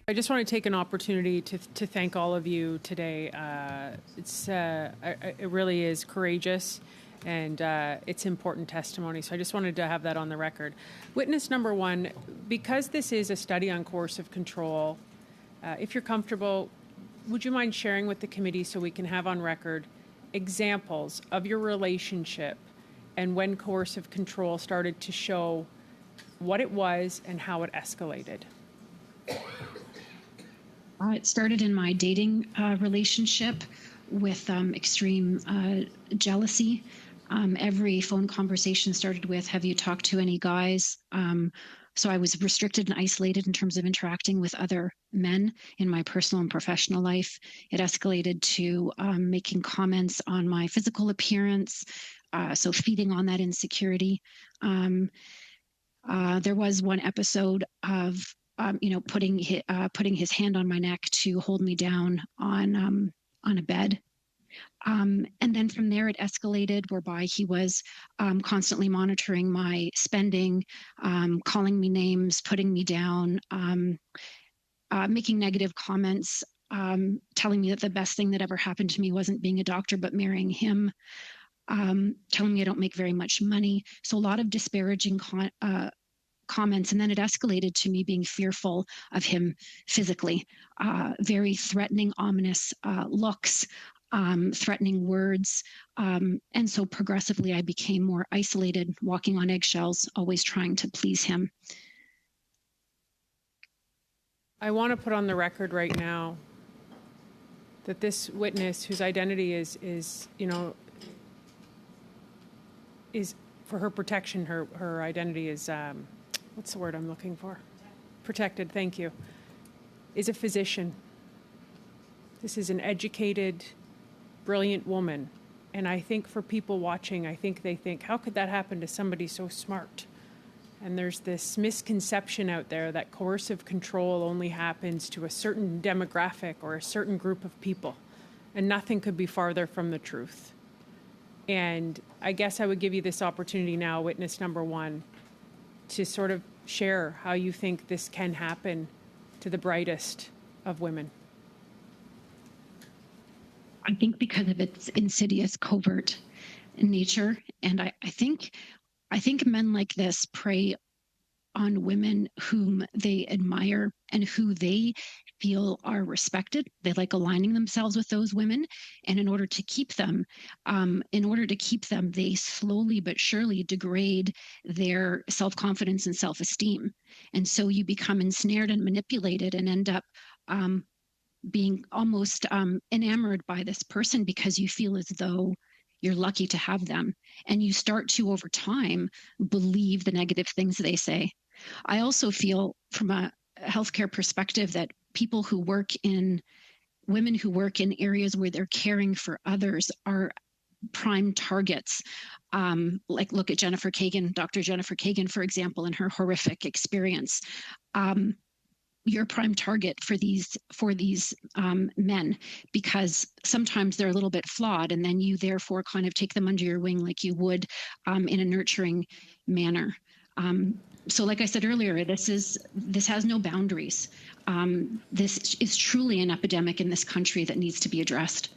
I just want to take an opportunity to thank all of you today. It really is courageous, and it's important testimony. So I just wanted to have that on the record. Witness number one, because this is a study on coercive control, if you're comfortable, would you mind sharing with the committee so we can have on record examples of your relationship and when coercive control started to show what it was and how it escalated? It started in my dating relationship with extreme jealousy. Every phone conversation started with, "Have you talked to any guys?" So I was restricted and isolated in terms of interacting with other men in my personal and professional life. It escalated to making comments on my physical appearance, so feeding on that insecurity. There was one episode of putting his hand on my neck to hold me down on a bed. And then from there, it escalated whereby he was constantly monitoring my spending, calling me names, putting me down, making negative comments, telling me that the best thing that ever happened to me wasn't being a doctor, but marrying him, telling me I don't make very much money. So a lot of disparaging comments, and then it escalated to me being fearful of him physically, very threatening, ominous looks, threatening words. And so progressively I became more isolated, walking on eggshells, always trying to please him. I want to put on the record right now that this witness, whose identity is for her protection, her identity is, what's the word I'm looking for? Protected, thank you, is a physician. This is an educated, brilliant woman. And I think for people watching, I think they think, how could that happen to somebody so smart? And there's this misconception out there that coercive control only happens to a certain demographic or a certain group of people. And nothing could be farther from the truth. And I guess I would give you this opportunity now, witness number one, to sort of share how you think this can happen to the brightest of women. I think because of its insidious, covert nature, and I think men like this prey on women whom they admire and who they feel are respected. They like aligning themselves with those women, and in order to keep them, they slowly but surely degrade their self-confidence and self-esteem. And so you become ensnared and manipulated and end up being almost enamored by this person because you feel as though you're lucky to have them. And you start to, over time, believe the negative things they say. I also feel from a healthcare perspective that women who work in areas where they're caring for others are prime targets. Like look at Jennifer Kagan, Dr. Jennifer Kagan, for example, and her horrific experience. You're a prime target for these men, because sometimes they're a little bit flawed, and then you therefore kind of take them under your wing like you would in a nurturing manner. So like I said earlier, this has no boundaries. This is truly an epidemic in this country that needs to be addressed.